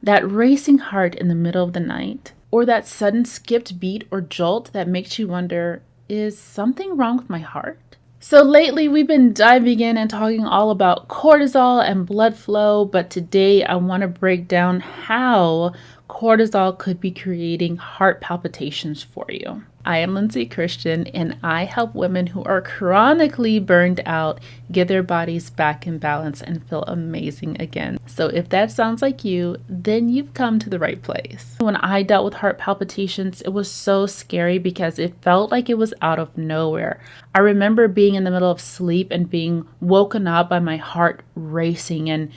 That racing heart in the middle of the night, or that sudden skipped beat or jolt that makes you wonder, is something wrong with my heart? So lately we've been diving in and talking all about cortisol and blood flow, but today I want to break down how cortisol could be creating heart palpitations for you. I am Lindsay Christian, and I help women who are chronically burned out get their bodies back in balance and feel amazing again. So if that sounds like you, then you've come to the right place. When I dealt with heart palpitations, it was so scary because it felt like it was out of nowhere. I remember being in the middle of sleep and being woken up by my heart racing and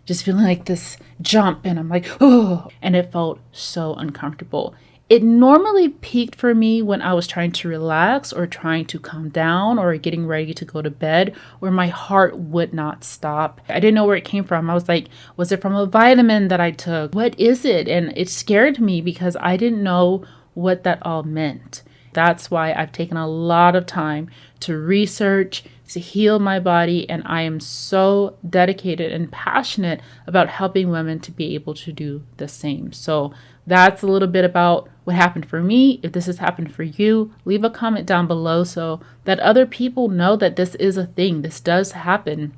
just feeling like this jump, and I'm like, oh, and it felt so uncomfortable. It normally peaked for me when I was trying to relax or trying to calm down or getting ready to go to bed, where my heart would not stop. I didn't know where it came from. I was like, was it from a vitamin that I took? What is it? And it scared me because I didn't know what that all meant. That's why I've taken a lot of time to research, to heal my body, and I am so dedicated and passionate about helping women to be able to do the same. So that's a little bit about what happened for me. If this has happened for you, leave a comment down below so that other people know that this is a thing. This does happen.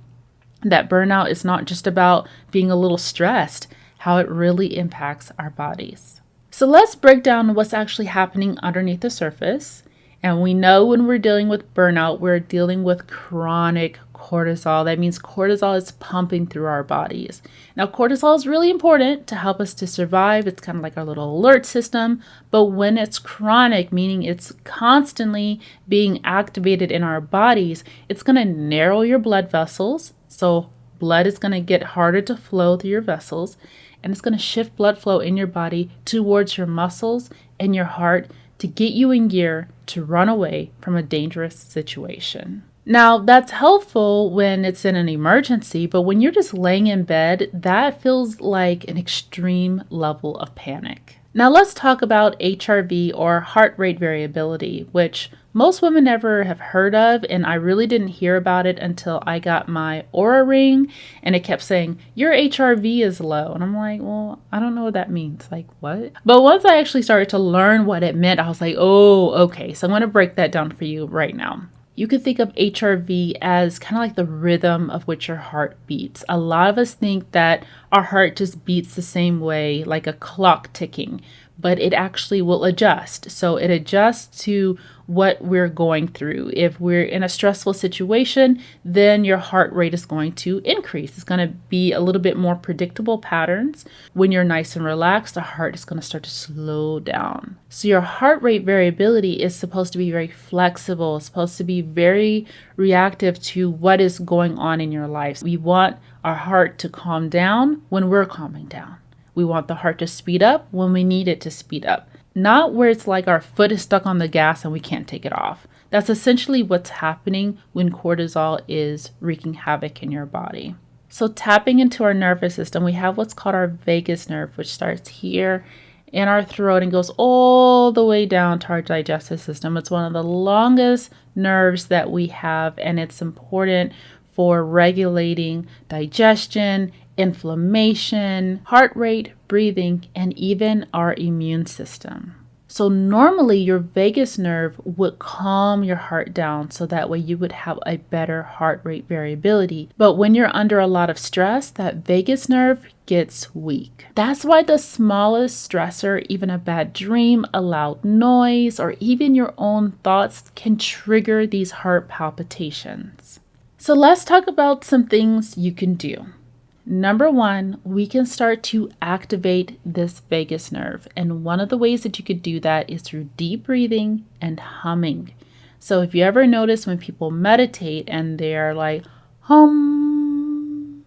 That burnout is not just about being a little stressed, how it really impacts our bodies. So let's break down what's actually happening underneath the surface. And we know when we're dealing with burnout, we're dealing with chronic cortisol. That means cortisol is pumping through our bodies. Now, cortisol is really important to help us to survive. It's kind of like our little alert system. But when it's chronic, meaning it's constantly being activated in our bodies, it's going to narrow your blood vessels. So blood is going to get harder to flow through your vessels, and it's going to shift blood flow in your body towards your muscles and your heart to get you in gear to run away from a dangerous situation. Now, that's helpful when it's in an emergency, but when you're just laying in bed, that feels like an extreme level of panic. Now, let's talk about HRV, or heart rate variability, which most women never have heard of, and I really didn't hear about it until I got my Oura ring, and it kept saying, your HRV is low. And I'm like, well, I don't know what that means. Like, what? But once I actually started to learn what it meant, I was like, oh, okay. So I'm going to break that down for you right now. You could think of HRV as kind of like the rhythm of which your heart beats. A lot of us think that our heart just beats the same way, like a clock ticking, but it actually will adjust. So it adjusts to what we're going through. If we're in a stressful situation, then your heart rate is going to increase. It's going to be a little bit more predictable patterns. When you're nice and relaxed, the heart is going to start to slow down. So your heart rate variability is supposed to be very flexible. It's supposed to be very reactive to what is going on in your life. We want our heart to calm down when we're calming down. We want the heart to speed up when we need it to speed up. Not where it's like our foot is stuck on the gas and we can't take it off. That's essentially what's happening when cortisol is wreaking havoc in your body. So tapping into our nervous system, we have what's called our vagus nerve, which starts here in our throat and goes all the way down to our digestive system. It's one of the longest nerves that we have, and it's important for regulating digestion, inflammation, heart rate, breathing, and even our immune system. So normally your vagus nerve would calm your heart down so that way you would have a better heart rate variability. But when you're under a lot of stress, that vagus nerve gets weak. That's why the smallest stressor, even a bad dream, a loud noise, or even your own thoughts can trigger these heart palpitations. So let's talk about some things you can do. Number one, we can start to activate this vagus nerve. And one of the ways that you could do that is through deep breathing and humming. So if you ever notice when people meditate and they're like, hum,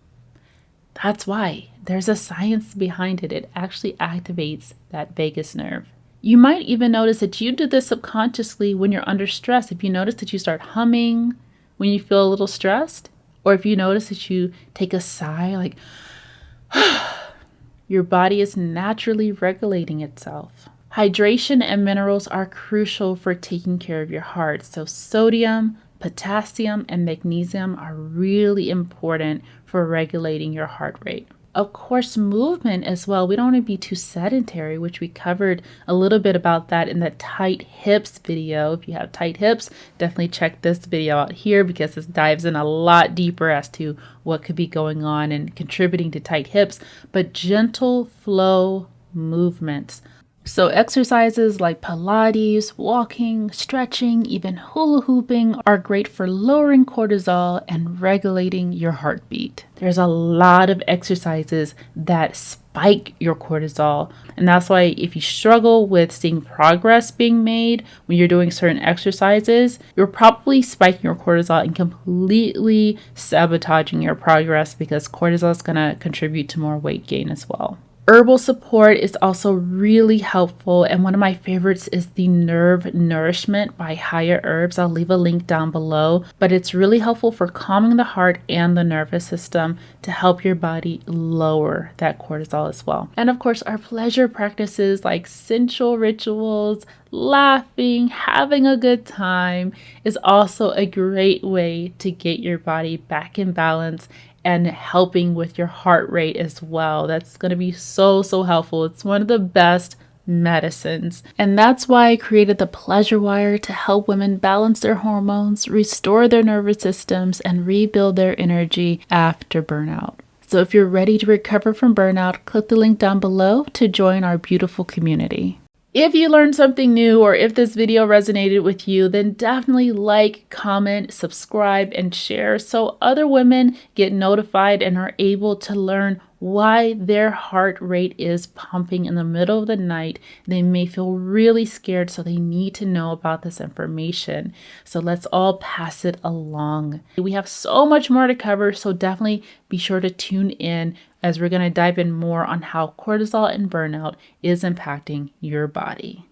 that's why. There's a science behind it. It actually activates that vagus nerve. You might even notice that you do this subconsciously when you're under stress. If you notice that you start humming when you feel a little stressed, or if you notice that you take a sigh, like, your body is naturally regulating itself. Hydration and minerals are crucial for taking care of your heart. So sodium, potassium, and magnesium are really important for regulating your heart rate. Of course, movement as well. We don't want to be too sedentary, which we covered a little bit about that in the tight hips video. If you have tight hips, definitely check this video out here because this dives in a lot deeper as to what could be going on and contributing to tight hips, but gentle flow movements. So exercises like Pilates, walking, stretching, even hula hooping are great for lowering cortisol and regulating your heartbeat. There's a lot of exercises that spike your cortisol. And that's why if you struggle with seeing progress being made when you're doing certain exercises, you're probably spiking your cortisol and completely sabotaging your progress because cortisol is going to contribute to more weight gain as well. Herbal support is also really helpful, and one of my favorites is the Nerve Nourishment by Higher Herbs. I'll leave a link down below, but it's really helpful for calming the heart and the nervous system to help your body lower that cortisol as well. And of course, our pleasure practices like sensual rituals, laughing, having a good time is also a great way to get your body back in balance and helping with your heart rate as well. That's going to be so helpful. It's one of the best medicines. And that's why I created the Pleasure Wire to help women balance their hormones, restore their nervous systems, and rebuild their energy after burnout. So if you're ready to recover from burnout, click the link down below to join our beautiful community. If you learned something new or if this video resonated with you, then definitely like, comment, subscribe, and share so other women get notified and are able to learn why their heart rate is pumping in the middle of the night. They may feel really scared, so they need to know about this information. So let's all pass it along. We have so much more to cover, so definitely be sure to tune in as we're going to dive in more on how cortisol and burnout is impacting your body.